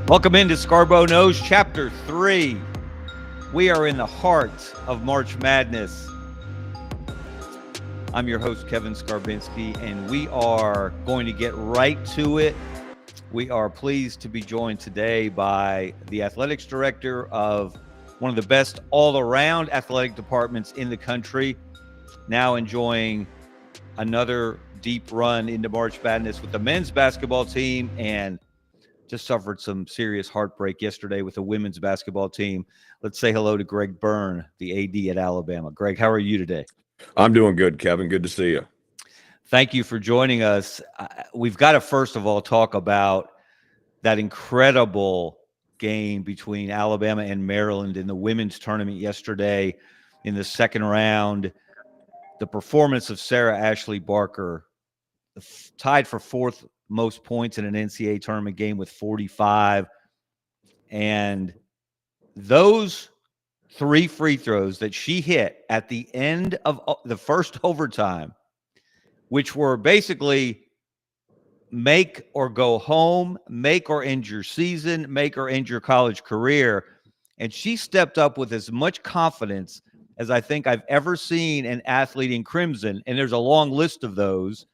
Welcome into SCARBO Knows Chapter 3. We are in the heart of March Madness. I'm your host, Kevin Scarbinsky, and we are going to get right to it. We are pleased to be joined today by the athletics director of one of the best all-around athletic departments in the country, now enjoying another deep run into March Madness with the men's basketball team, and just suffered some serious heartbreak yesterday with the women's basketball team. Let's say hello to Gerg Byrne, the AD at Alabama. Greg, how are you today? I'm doing good, Kevin. Good to see you. Thank you for joining us. We've got to first of all talk about that incredible game between Alabama and Maryland in the women's tournament yesterday in the second round. The performance of Sarah Ashley Barker, tied for fourth most points in an NCAA tournament game with 45. And those three free throws that she hit at the end of the first overtime, which were basically make or go home, make or end your season, make or end your college career. And she stepped up with as much confidence as I think I've ever seen an athlete in Crimson. And there's a long list of those.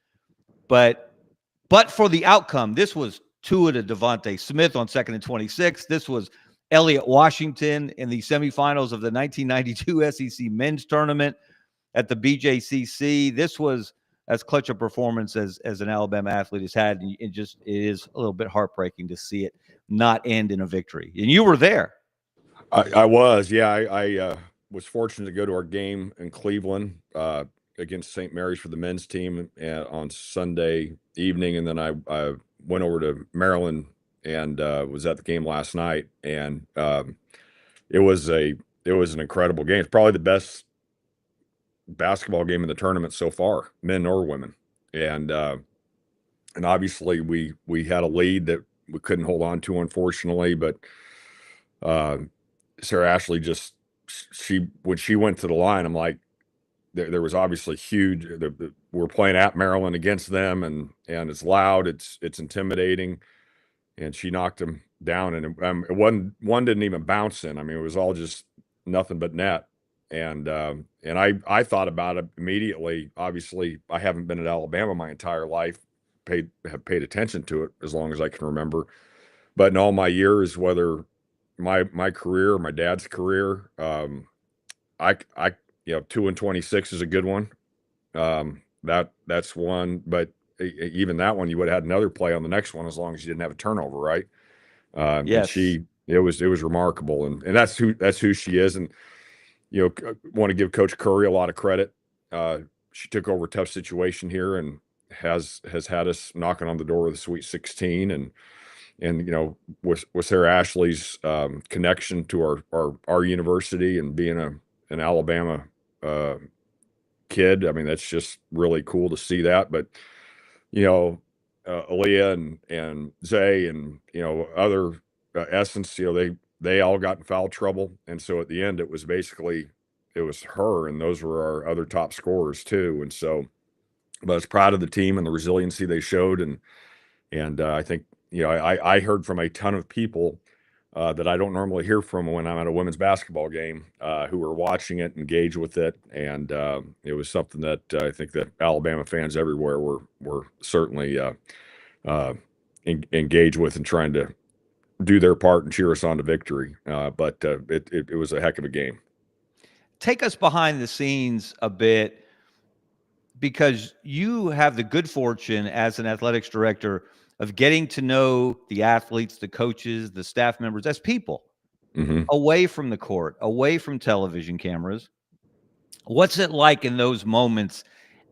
But for the outcome, this was Tua to Devontae Smith on 2nd and 26. This was Elliott Washington in the semifinals of the 1992 SEC men's tournament at the BJCC. This was as clutch a performance as an Alabama athlete has had. And it is a little bit heartbreaking to see it not end in a victory. And you were there. I was, yeah. I was fortunate to go to our game in Cleveland against St. Mary's for the men's team on Sunday evening, and then I went over to Maryland and was at the game last night, and it was an incredible game. It's probably the best basketball game in the tournament so far, men or women, and obviously we had a lead that we couldn't hold on to, unfortunately, but Sarah Ashley when she went to the line, I'm like, there was obviously huge. We're playing at Maryland against them, and it's loud, it's intimidating, and she knocked them down, and it wasn't, one didn't even bounce in. I mean, it was all just nothing but net, and I thought about it immediately. Obviously, I haven't been at Alabama my entire life, have paid attention to it as long as I can remember, but in all my years, whether my career or my dad's career, I 2 and 26 is a good one. That's one, but even that one, you would have had another play on the next one as long as you didn't have a turnover, right? Yes. And it was remarkable, and that's who she is. And want to give Coach Curry a lot of credit. She took over a tough situation here and has had us knocking on the door of the Sweet 16, and with Sarah Ashley's connection to our university and being an Alabama kid. I mean, that's just really cool to see that. But Aaliyah and Zay and other Essence, they all got in foul trouble, and so at the end it was her, and those were our other top scorers too. And so, but I was proud of the team and the resiliency they showed, and I think I heard from a ton of people that I don't normally hear from when I'm at a women's basketball game, who were watching it, engaged with it, and it was something that I think that Alabama fans everywhere were certainly engaged with and trying to do their part and cheer us on to victory. But it was a heck of a game. Take us behind the scenes a bit, because you have the good fortune as an athletics director of getting to know the athletes, the coaches, the staff members as people, away from the court, away from television cameras. What's it like in those moments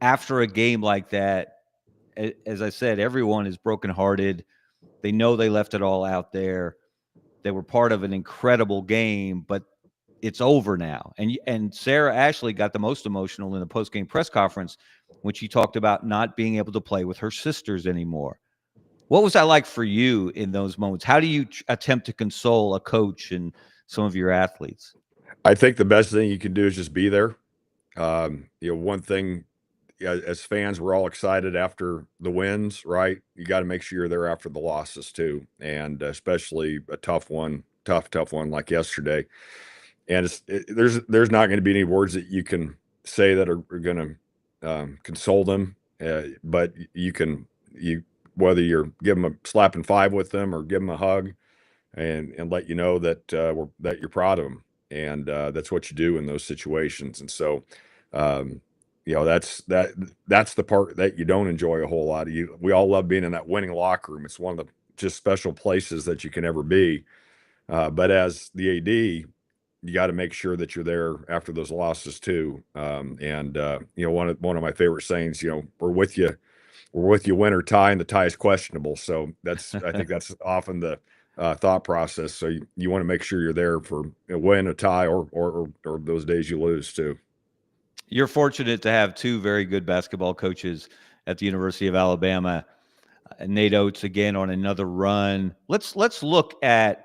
after a game like that? As I said, everyone is brokenhearted. They know they left it all out there. They were part of an incredible game, but it's over now. And Sarah Ashley got the most emotional in the post-game press conference when she talked about not being able to play with her sisters anymore. What was that like for you in those moments? How do you attempt to console a coach and some of your athletes? I think the best thing you can do is just be there. One thing as fans, we're all excited after the wins, right? You got to make sure you're there after the losses too, and especially a tough one, tough one like yesterday. And there's not going to be any words that you can say that are going to console them, but you whether you're give them a slap and five with them or give them a hug and let you know that that you're proud of them, and that's what you do in those situations. And so, um, that's the part that you don't enjoy a whole lot. We all love being in that winning locker room. It's one of the just special places that you can ever be. But as the AD, you got to make sure that you're there after those losses too. One of my favorite sayings, we're with you win or tie, and the tie is questionable. So I think that's often the thought process. So you want to make sure you're there for a win, a tie, or those days you lose too. You're fortunate to have two very good basketball coaches at the University of Alabama. Nate Oates again on another run. Let's look at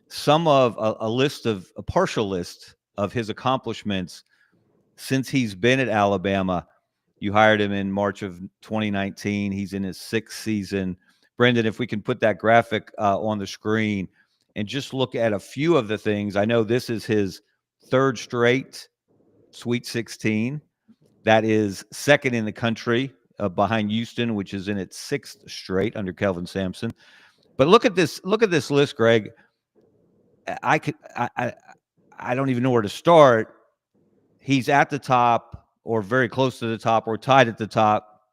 some of a partial list of his accomplishments since he's been at Alabama. You hired him in March of 2019. He's in his 6th season. Brendan, if we can put that graphic on the screen and just look at a few of the things. I know this is his 3rd straight Sweet 16. That is 2nd in the country behind Houston, which is in its 6th straight under Kelvin Sampson. But look at this list, Greg. I don't even know where to start. He's at the top or very close to the top or tied at the top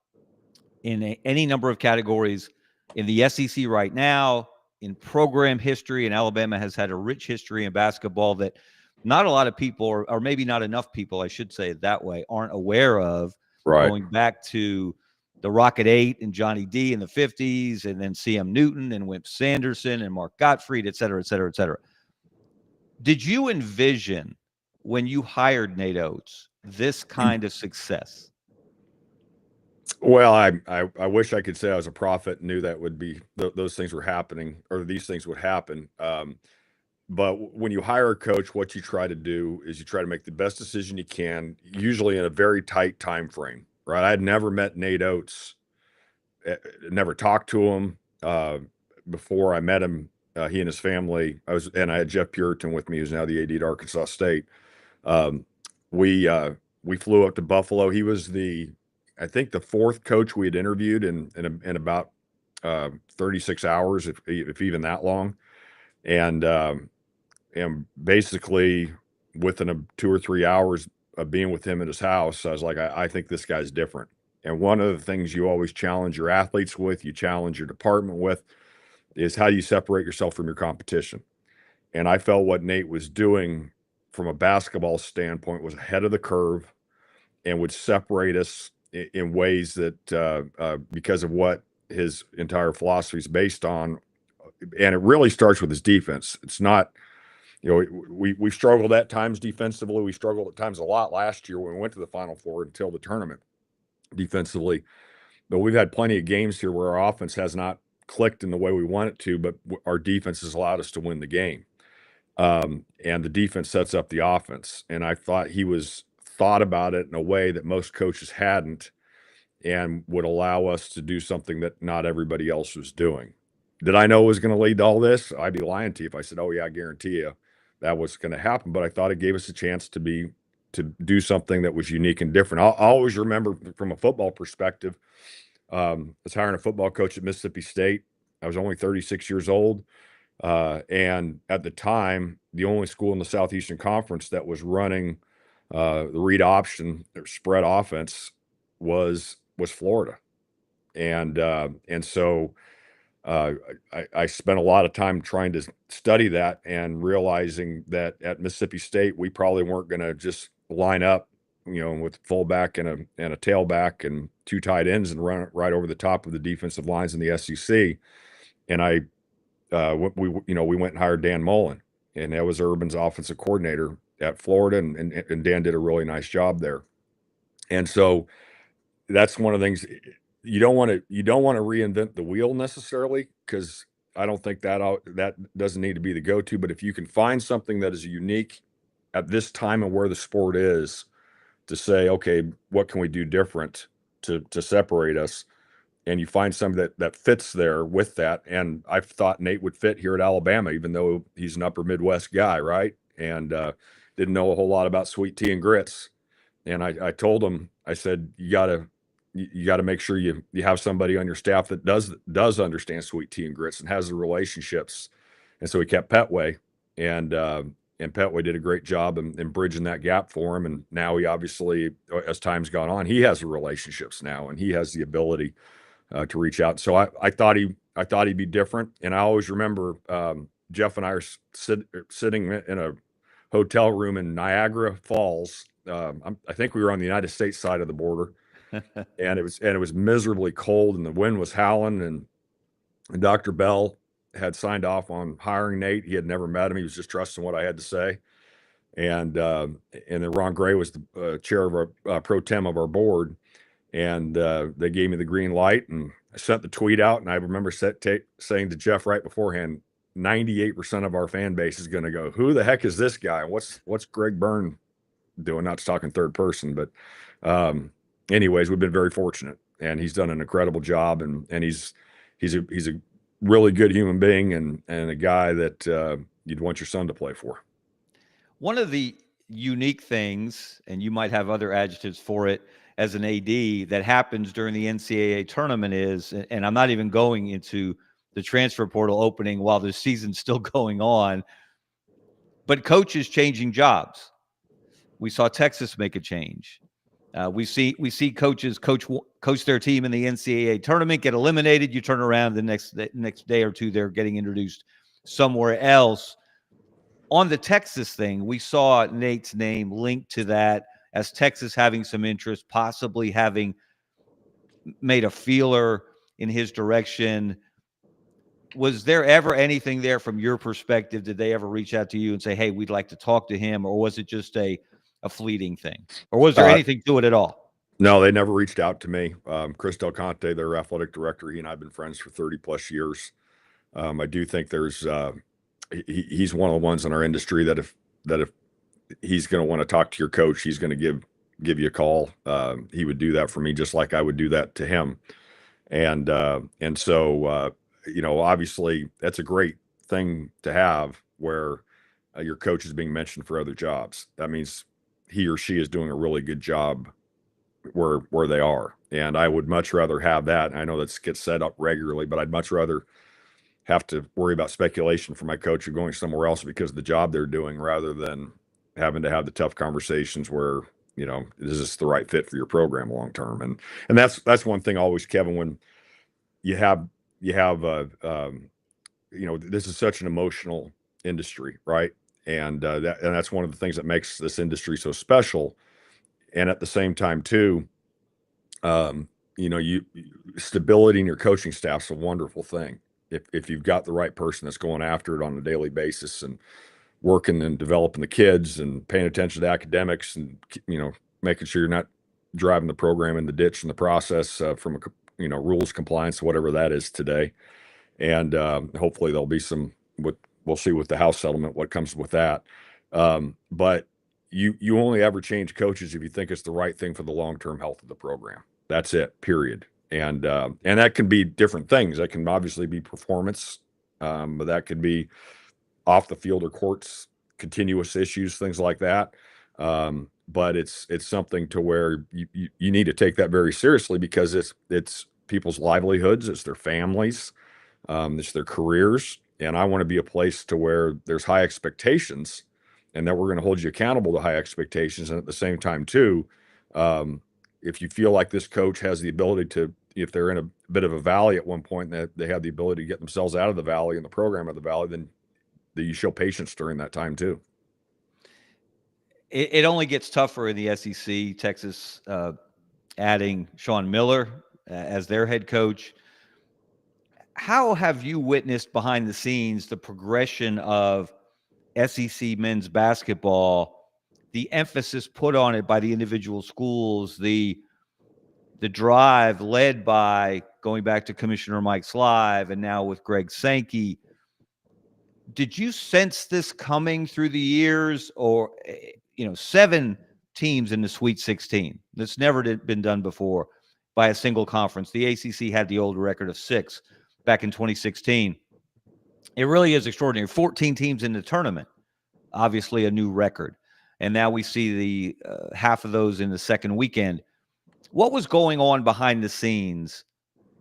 in any number of categories in the SEC right now, in program history. And Alabama has had a rich history in basketball that not a lot of people, or maybe not enough people, I should say it that way, aren't aware of. Right. Going back to the Rocket 8 and Johnny D in the 50s, and then C.M. Newton and Wimp Sanderson and Mark Gottfried, et cetera, et cetera, et cetera. Did you envision when you hired Nate Oates this kind of success? Well, I wish I could say I was a prophet and knew that would be those things were happening, or these things would happen. But when you hire a coach, what you try to do is you try to make the best decision you can, usually in a very tight time frame, right? I had never met Nate Oates, never talked to him before I met him. He and his family. I had Jeff Puritan with me, who's now the AD at Arkansas State. Um, we flew up to Buffalo. He was I think the 4th coach we had interviewed in about 36 hours, if even that long. And basically within 2 or 3 hours of being with him at his house, I was like, I think this guy's different. And one of the things you always challenge your athletes with, you challenge your department with, is how you separate yourself from your competition. And I felt what Nate was doing from a basketball standpoint was ahead of the curve and would separate us in ways that because of what his entire philosophy is based on. And it really starts with his defense. It's not, we struggled at times defensively. We struggled at times a lot last year when we went to the Final Four until the tournament defensively. But we've had plenty of games here where our offense has not clicked in the way we want it to, but our defense has allowed us to win the game. And the defense sets up the offense. And I thought he thought about it in a way that most coaches hadn't, and would allow us to do something that not everybody else was doing. Did I know it was going to lead to all this? I'd be lying to you if I said, oh yeah, I guarantee you that was going to happen. But I thought it gave us a chance to do something that was unique and different. I'll always remember from a football perspective, I was hiring a football coach at Mississippi State. I was only 36 years old. And at the time, the only school in the Southeastern Conference that was running the read option or spread offense was Florida. And so I spent a lot of time trying to study that and realizing that at Mississippi State, we probably weren't going to just line up, with fullback and a tailback and 2 tight ends and run it right over the top of the defensive lines in the SEC. And we went and hired Dan Mullen, and that was Urban's offensive coordinator at Florida. And Dan did a really nice job there. And so that's one of the things you don't want to reinvent the wheel necessarily, because I don't think that doesn't need to be the go-to. But if you can find something that is unique at this time and where the sport is, to say, okay, what can we do different? to separate us, and you find somebody that fits there with that. And I thought Nate would fit here at Alabama, even though he's an upper Midwest guy, right? And didn't know a whole lot about sweet tea and grits. And I told him, I said, you gotta make sure you have somebody on your staff that does understand sweet tea and grits and has the relationships. And so we kept Petway, and Petway did a great job in bridging that gap for him. And now he obviously, as time's gone on, he has the relationships now, and he has the ability to reach out. So I thought he'd be different. And I always remember Jeff and I are sitting in a hotel room in Niagara Falls. I think we were on the United States side of the border, and it was miserably cold, and the wind was howling. And Dr. Bell had signed off on hiring Nate. He had never met him. He was just trusting what I had to say. And then Ron Gray was the chair of our pro tem of our board. And they gave me the green light, and I sent the tweet out. And I remember saying to Jeff right beforehand, 98% of our fan base is going to go, who the heck is this guy? What's Gerg Byrne doing? Not talking third person, but anyways, we've been very fortunate, and he's done an incredible job. And he's a really good human being, and a guy that you'd want your son to play for. One of the unique things, and you might have other adjectives for it, as an AD that happens during the NCAA tournament is, and I'm not even going into the transfer portal opening while the season's still going on, but coaches changing jobs. We saw Texas make a change. We see coaches coach their team in the NCAA tournament, get eliminated. You turn around the next day or two, they're getting introduced somewhere else. On the Texas thing, we saw Nate's name linked to that, as Texas having some interest, possibly having made a feeler in his direction. Was there ever anything there from your perspective? Did they ever reach out to you and say, hey, we'd like to talk to him? Or was it just a fleeting thing? Or was there anything to it at all? No, they never reached out to me. Chris Del Conte, their athletic director, he and I have been friends for 30 plus years. I do think there's he's one of the ones in our industry that if he's going to want to talk to your coach, he's going to give you a call. He would do that for me, just like I would do that to him. And so obviously that's a great thing to have, where your coach is being mentioned for other jobs. That means he or she is doing a really good job where they are. And I would much rather have that. And I know that gets set up regularly, but I'd much rather have to worry about speculation for my coach or going somewhere else because of the job they're doing, rather than having to have the tough conversations where, is this the right fit for your program long term? And that's one thing always, Kevin, when you have this is such an emotional industry, right? And that's one of the things that makes this industry so special. And at the same time too, stability in your coaching staff's a wonderful thing. If you've got the right person that's going after it on a daily basis and working and developing the kids and paying attention to academics and, making sure you're not driving the program in the ditch in the process from rules compliance, whatever that is today. And hopefully there'll be we'll see with the House settlement, what comes with that. But you only ever change coaches if you think it's the right thing for the long-term health of the program. That's it, period. And that can be different things. That can obviously be performance, but that could be off the field or courts, continuous issues, things like that. But it's something to where you need to take that very seriously, because it's people's livelihoods, it's their families, it's their careers. And I want to be a place to where there's high expectations, and that we're going to hold you accountable to high expectations. And at the same time too, if you feel like this coach has the ability to, if they're in a bit of a valley at one point, that they have the ability to get themselves out of the valley and the program of the valley, then you show patience during that time too. It only gets tougher in the SEC. Texas adding Sean Miller as their head coach. How have you witnessed behind the scenes the progression of SEC men's basketball, the emphasis put on it by the individual schools, the drive led by, going back to Commissioner Mike Slive and now with Greg Sankey? Did you sense this coming through the years, or 7 teams in the Sweet 16? That's never been done before. by a single conference. The ACC had the old record of 6 back in 2016. It really is extraordinary. 14 teams in the tournament, obviously a new record. And now we see the half of those in the second weekend. What was going on behind the scenes,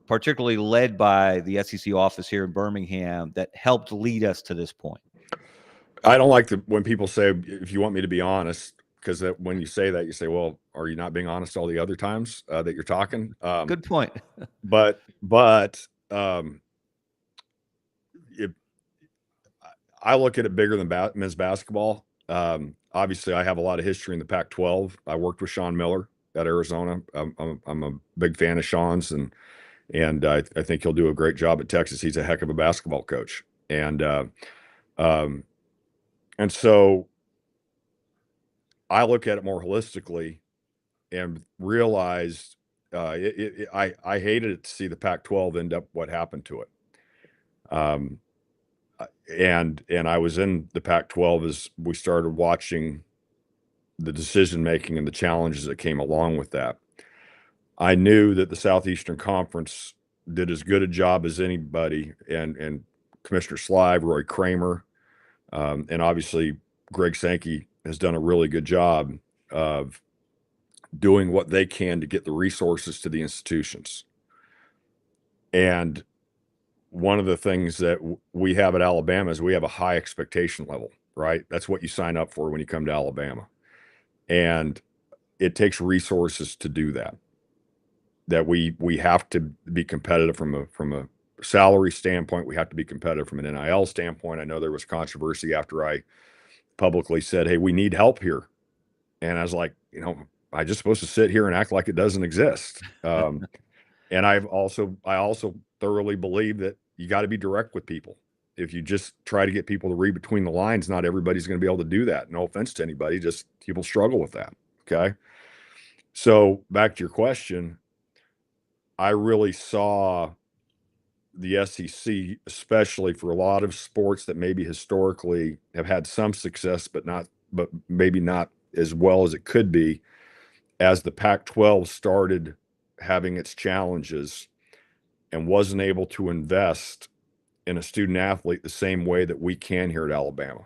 particularly led by the SEC office here in Birmingham, that helped lead us to this point? I don't like when people say, if you want me to be honest, because when you say that, you say, well, are you not being honest all the other times that you're talking? Good point. but I look at it bigger than men's basketball. Obviously, I have a lot of history in the Pac-12. I worked with Sean Miller at Arizona. I'm a big fan of Sean's, and I think he'll do a great job at Texas. He's a heck of a basketball coach, and so I look at it more holistically and realized I hated it to see the Pac-12 end up what happened to it. And I was in the Pac-12 as we started watching the decision making and the challenges that came along with that. I knew that the Southeastern Conference did as good a job as anybody, and Commissioner Slive, Roy Kramer, and obviously Greg Sankey has done a really good job of doing what they can to get the resources to the institutions. And one of the things that we have at Alabama is we have a high expectation level, right? That's what you sign up for when you come to Alabama. And it takes resources to do that. That we have to be competitive from a salary standpoint. We have to be competitive from an NIL standpoint. I know there was controversy after I publicly said, hey, we need help here. And I was like, I just supposed to sit here and act like it doesn't exist. And I also thoroughly believe that you got to be direct with people. If you just try to get people to read between the lines, not everybody's going to be able to do that. No offense to anybody, just people struggle with that. Okay. So back to your question, I really saw the SEC, especially for a lot of sports that maybe historically have had some success, but maybe not as well as it could be, as the Pac-12 started having its challenges and wasn't able to invest in a student athlete the same way that we can here at Alabama.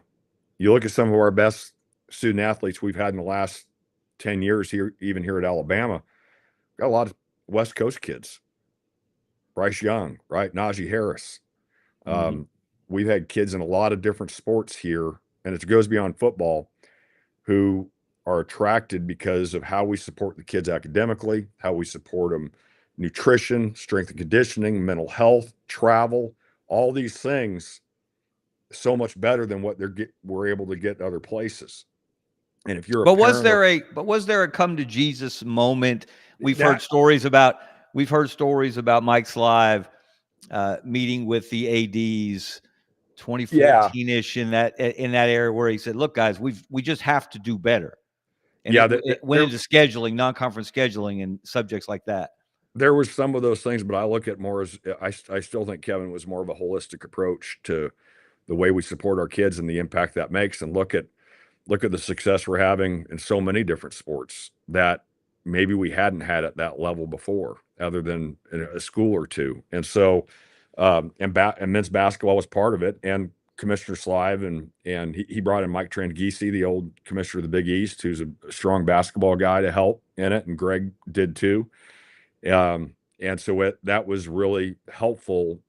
You look at some of our best student athletes we've had in the last 10 years here, even here at Alabama, got a lot of West Coast kids. Bryce Young, right? Najee Harris. We've had kids in a lot of different sports here, and it goes beyond football, who are attracted because of how we support the kids academically, how we support them nutrition, strength and conditioning, mental health, travel, all these things so much better than what we're able to get other places. And if you're was there a come to Jesus moment? We've heard stories about Mike Slive meeting with the ADs 2014-ish in that area where he said, look, guys, we just have to do better. And it went into scheduling, non-conference scheduling, and subjects like that. There was some of those things, but I look at more as I still think Kevin was more of a holistic approach to the way we support our kids and the impact that makes, and look at the success we're having in so many different sports that maybe we hadn't had at that level before, other than in a school or two. And so, and men's basketball was part of it, and Commissioner Slive, and he brought in Mike Tranghese, the old commissioner of the Big East, who's a strong basketball guy, to help in it, and Greg did too. And so that was really helpful.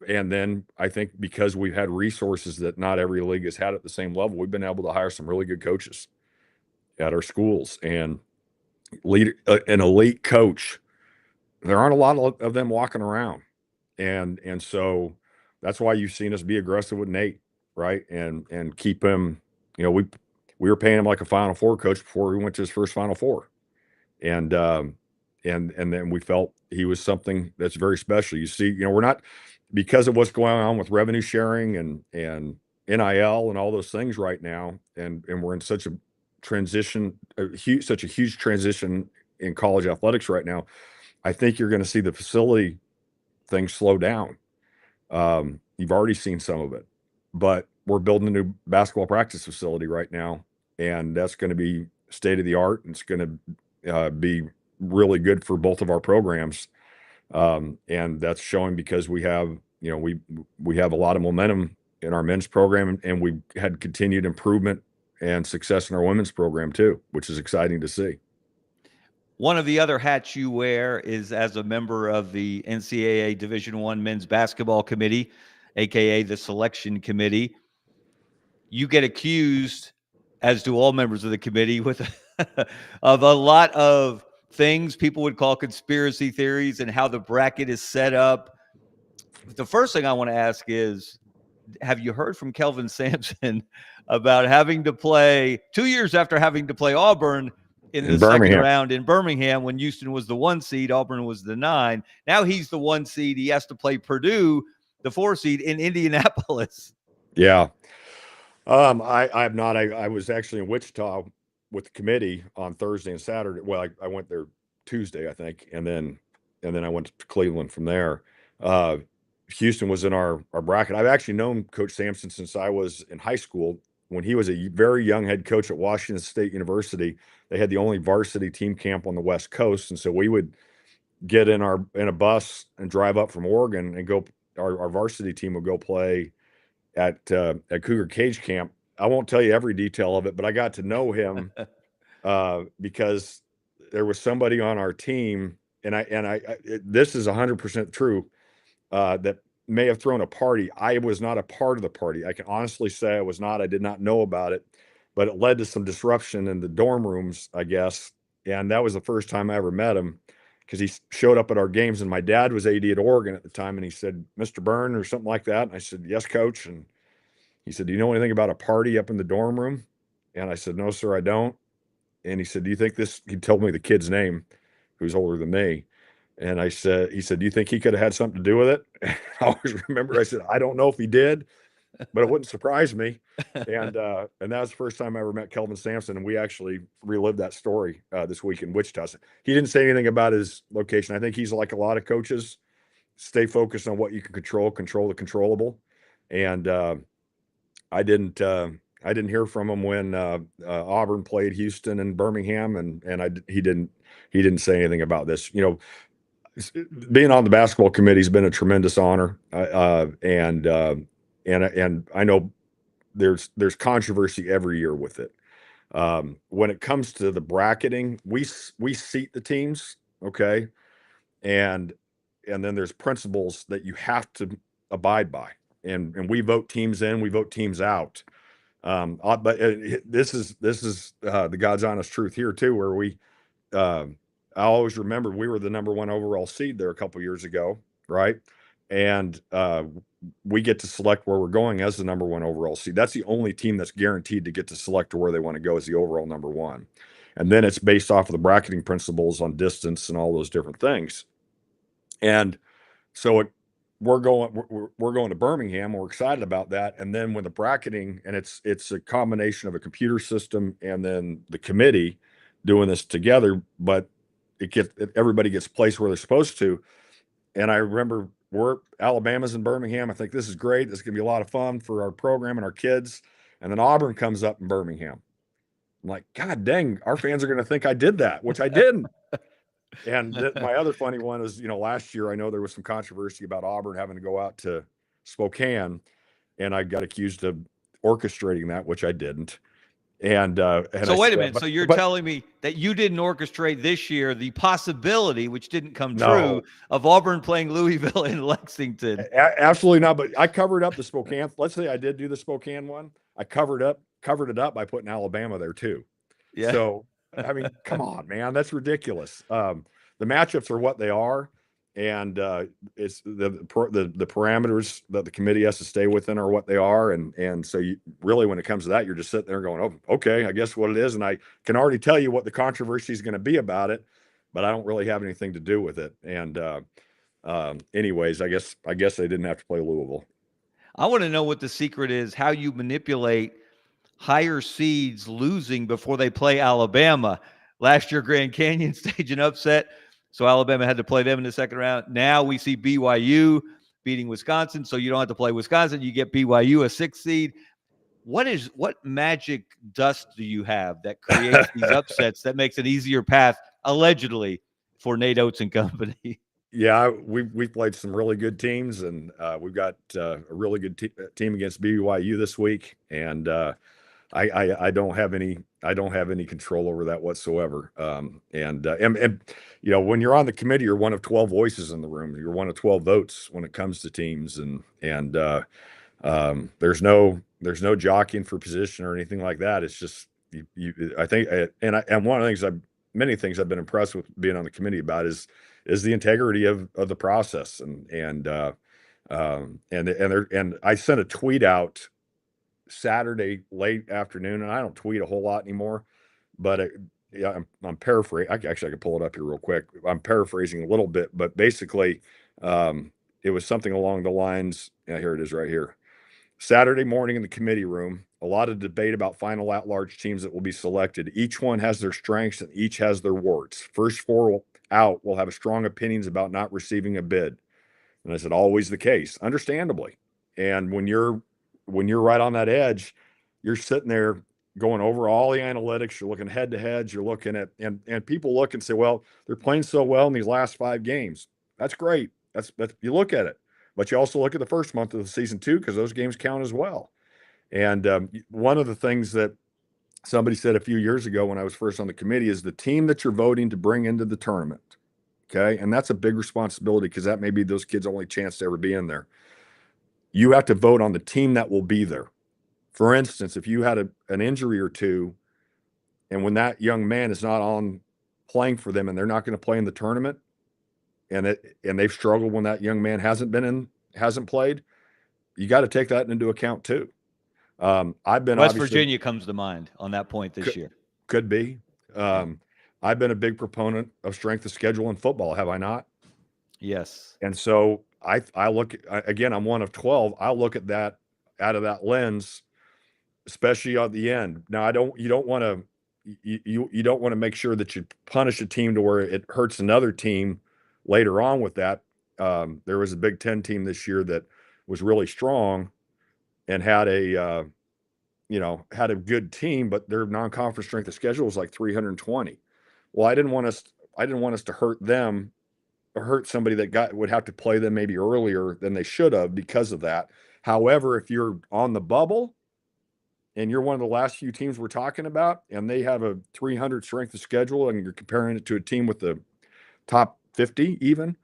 And then I think because we've had resources that not every league has had at the same level, we've been able to hire some really good coaches at our schools and lead an elite coach. There aren't a lot of them walking around. And so that's why you've seen us be aggressive with Nate, right? And keep him, we were paying him like a Final Four coach before he went to his first Final Four. And then we felt he was something that's very special. You see, we're not, because of what's going on with revenue sharing and NIL and all those things right now, and we're in such a transition, such a huge transition in college athletics right now. I think you're going to see the facility thing slow down. You've already seen some of it, but we're building a new basketball practice facility right now, and that's going to be state of the art, and it's going to be really good for both of our programs. And that's showing because we have, we have a lot of momentum in our men's program, and we had continued improvement and success in our women's program too, which is exciting to see. One of the other hats you wear is as a member of the NCAA Division I Men's Basketball Committee, aka the Selection Committee. You get accused, as do all members of the committee, with of a lot of things people would call conspiracy theories and how the bracket is set up. The first thing I want to ask is, have you heard from Kelvin Sampson about having to play 2 years after having to play Auburn in the second round in Birmingham, when Houston was the 1 seed, Auburn was the 9. Now he's the 1 seed. He has to play Purdue, the 4 seed, in Indianapolis. Yeah. I have not. I was actually in Wichita with the committee on Thursday and Saturday. Well, I went there Tuesday, I think, and then I went to Cleveland from there. Houston was in our bracket. I've actually known Coach Sampson since I was in high school. When he was a very young head coach at Washington State University, they had the only varsity team camp on the West Coast, and so we would get in a bus and drive up from Oregon and go. Our varsity team would go play at Cougar Cage Camp. I won't tell you every detail of it, but I got to know him because there was somebody on our team, and this is 100% true, that may have thrown a party. I was not a part of the party. I can honestly say I was not. I did not know about it, but it led to some disruption in the dorm rooms, I guess. And that was the first time I ever met him, because he showed up at our games, and my dad was AD at Oregon at the time. And he said, "Mr. Byrne," or something like that. And I said, "Yes, coach." And he said, "Do you know anything about a party up in the dorm room?" And I said, "No, sir, I don't." And he said, "Do you think this," he told me the kid's name, who's older than me. And he said, "Do you think he could have had something to do with it?" And I always remember, I said, "I don't know if he did, but it wouldn't surprise me." And that was the first time I ever met Kelvin Sampson. And we actually relived that story this week in Wichita. He didn't say anything about his location. I think he's like a lot of coaches, stay focused on what you can control the controllable. And I didn't hear from him when Auburn played Houston and Birmingham, and he didn't say anything about this. Being on the basketball committee has been a tremendous honor, and I know there's controversy every year with it. When it comes to the bracketing, we seat the teams, okay, and then there's principles that you have to abide by, and we vote teams in, we vote teams out. But this is the God's honest truth here too, where we. I always remember we were the number 1 overall seed there a couple years ago, right? And we get to select where we're going as the number 1 overall seed. That's the only team that's guaranteed to get to select to where they want to go as the overall number 1. And then it's based off of the bracketing principles on distance and all those different things. And so we're going to Birmingham. We're excited about that. And then when the bracketing, and it's a combination of a computer system and then the committee doing this together, but everybody gets placed where they're supposed to. And I remember Alabama's in Birmingham. I think this is great. This is going to be a lot of fun for our program and our kids. And then Auburn comes up in Birmingham. I'm like, God dang, our fans are going to think I did that, which I didn't. And my other funny one is, last year, I know there was some controversy about Auburn having to go out to Spokane, and I got accused of orchestrating that, which I didn't. And so wait a minute. So you're telling me that you didn't orchestrate this year the possibility, which didn't come true, of Auburn playing Louisville and Lexington? Absolutely not. But I covered up the Spokane. Let's say I did do the Spokane one. I covered it up by putting Alabama there too. Yeah. So I mean, come on, man, that's ridiculous. The matchups are what they are, and it's the parameters that the committee has to stay within are what they are, and so really, when it comes to that, you're just sitting there going, "Oh, okay, I guess what it is," and I can already tell you what the controversy is going to be about it, but I don't really have anything to do with it. And anyways, I guess they didn't have to play Louisville. I want to know what the secret is, how you manipulate higher seeds losing before they play Alabama. Last year, Grand Canyon staged an upset, so Alabama had to play them in the second round. Now we see BYU beating Wisconsin, so you don't have to play Wisconsin. You get BYU, a 6th seed. What magic dust do you have that creates these upsets that makes an easier path, allegedly, for Nate Oates and company. Yeah, we've played some really good teams, and we've got a really good team against BYU this week, and I don't have any control over that whatsoever. And you know, when you're on the committee, you're one of 12 voices in the room. You're one of 12 votes when it comes to teams, and there's no jockeying for position or anything like that. It's just I think, and one of the things many things I've been impressed with being on the committee about is the integrity of the process, and I sent a tweet out Saturday late afternoon, and I don't tweet a whole lot anymore, but yeah, I'm paraphrasing. Actually, I could pull it up here real quick. I'm paraphrasing a little bit, but basically, it was something along the lines. Yeah, here it is, right here. Saturday morning in the committee room, a lot of debate about final at-large teams that will be selected. Each one has their strengths and each has their warts. First four out will have strong opinions about not receiving a bid. And I said, always the case, understandably. And when you're right on that edge, you're sitting there going over all the analytics. You're looking head to heads. You're looking at, and people look and say, well, they're playing so well in these last 5 games. That's great. That's you look at it, but you also look at the first month of the season too, because those games count as well. And one of the things that somebody said a few years ago when I was first on the committee is the team that you're voting to bring into the tournament. Okay. And that's a big responsibility, because that may be those kids' only chance to ever be in there. You have to vote on the team that will be there. For instance, if you had an injury or two, and when that young man is not on playing for them and they're not going to play in the tournament, and they've struggled when that young man hasn't played, you got to take that into account too. I've been West Virginia comes to mind on that point this year. Could be. I've been a big proponent of strength of schedule in football, have I not? Yes. And so I look, again, I'm one of 12. I'll look at that out of that lens, especially at the end. Now, you don't want to make sure that you punish a team to where it hurts another team later on with that. There was a Big Ten team this year that was really strong and had a good team, but their non-conference strength of schedule was like 320. Well, I didn't want us to hurt them, or hurt somebody that would have to play them maybe earlier than they should have because of that. However, if you're on the bubble and you're one of the last few teams we're talking about, and they have a 300 strength of schedule, and you're comparing it to a team with the top 50 even,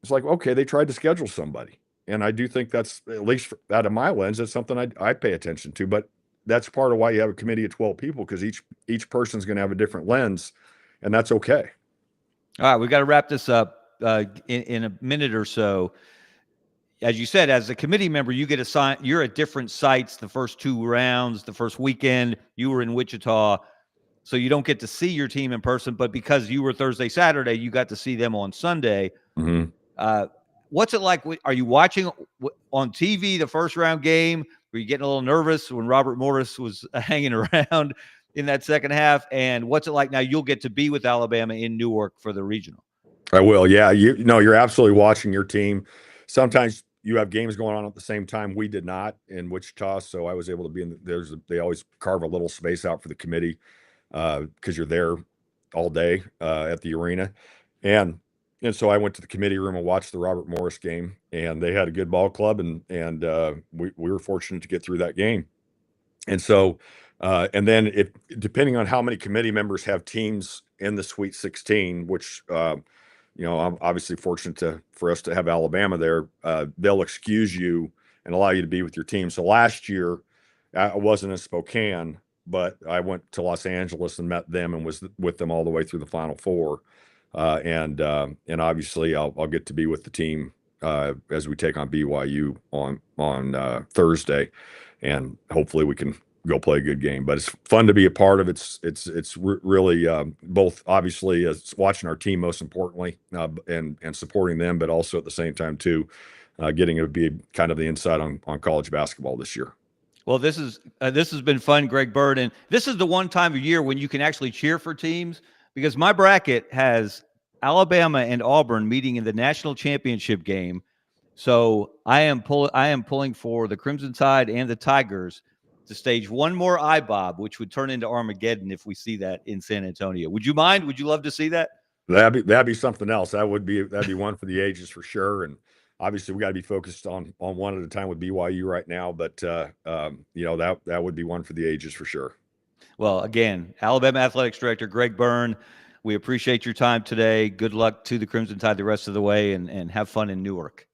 it's like, okay, they tried to schedule somebody. And I do think that's, at least out of my lens, that's something I pay attention to. But that's part of why you have a committee of 12 people, because each person's going to have a different lens, and that's okay. All right, we got to wrap this up in a minute or so. As you said, as a committee member, you get assigned. You're at different sites the first 2 rounds. The first weekend, you were in Wichita, so you don't get to see your team in person. But because you were Thursday, Saturday, you got to see them on Sunday. Mm-hmm. What's it like? Are you watching on TV the first round game? Were you getting a little nervous when Robert Morris was hanging around in that second half? And what's it like now? You'll get to be with Alabama in Newark for the regional. I will. Yeah. You're absolutely watching your team. Sometimes you have games going on at the same time. We did not in Wichita, so I was able to be they always carve a little space out for the committee, because you're there all day at the arena. And so I went to the committee room and watched the Robert Morris game, and they had a good ball club, and we were fortunate to get through that game. And so, and then depending on how many committee members have teams in the Sweet 16, which, I'm obviously fortunate for us to have Alabama there, they'll excuse you and allow you to be with your team. So last year, I wasn't in Spokane, but I went to Los Angeles and met them and was with them all the way through the Final Four. And obviously I'll get to be with the team as we take on BYU on Thursday, and hopefully we can go play a good game. But it's fun to be a part of. It's really both, obviously, as watching our team most importantly, and supporting them, but also at the same time too, getting to be kind of the insight on college basketball this year. Well, this has been fun, Gerg Byrne, and this is the one time of year when you can actually cheer for teams, because my bracket has Alabama and Auburn meeting in the national championship game. So I am pulling for the Crimson Tide and the Tigers to stage one more IBOB, which would turn into Armageddon if we see that in San Antonio. Would you mind? Would you love to see that? That'd be something else. That'd be one for the ages for sure. And obviously we got to be focused on one at a time with BYU right now. But you know, that would be one for the ages for sure. Well, again, Alabama Athletics Director Gerg Byrne, we appreciate your time today. Good luck to the Crimson Tide the rest of the way, and have fun in Newark.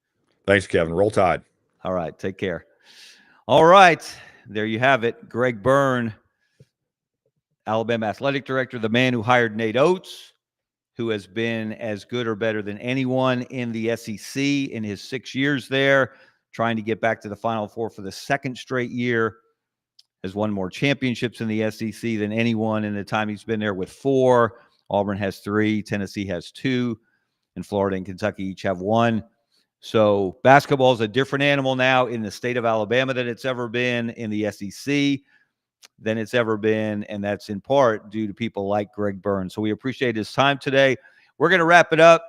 Thanks, Kevin. Roll Tide. All right, take care. All right, there you have it. Gerg Byrne, Alabama Athletic Director, the man who hired Nate Oates, who has been as good or better than anyone in the SEC in his 6 years there, trying to get back to the Final Four for the second straight year, has won more championships in the SEC than anyone in the time he's been there with 4. Auburn has 3, Tennessee has 2, and Florida and Kentucky each have 1. So basketball is a different animal now in the state of Alabama than it's ever been, in the SEC than it's ever been, and that's in part due to people like Gerg Byrne. So we appreciate his time today. We're going to wrap it up.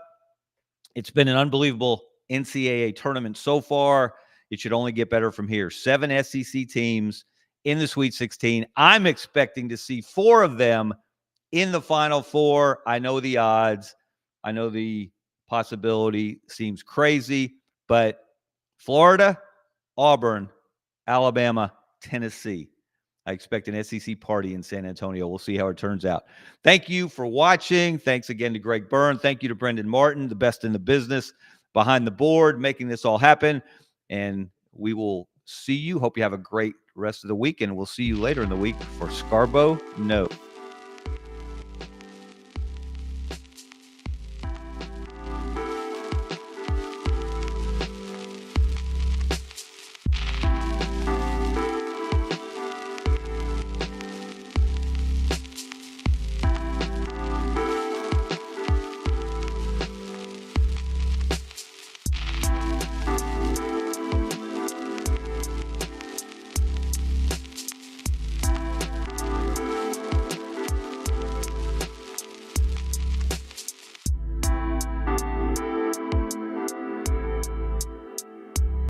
It's been an unbelievable NCAA tournament so far. It should only get better from here. 7 SEC teams in the Sweet 16. I'm expecting to see 4 of them in the Final Four. I know the odds. I know the possibility seems crazy, but Florida, Auburn, Alabama, Tennessee. I expect an SEC party in San Antonio. We'll see how it turns out. Thank you for watching. Thanks again to Gerg Byrne. Thank you to Brendan Martin, the best in the business behind the board, making this all happen. And we will see you. Hope you have a great rest of the week, and we'll see you later in the week for SCARBO KNOWS.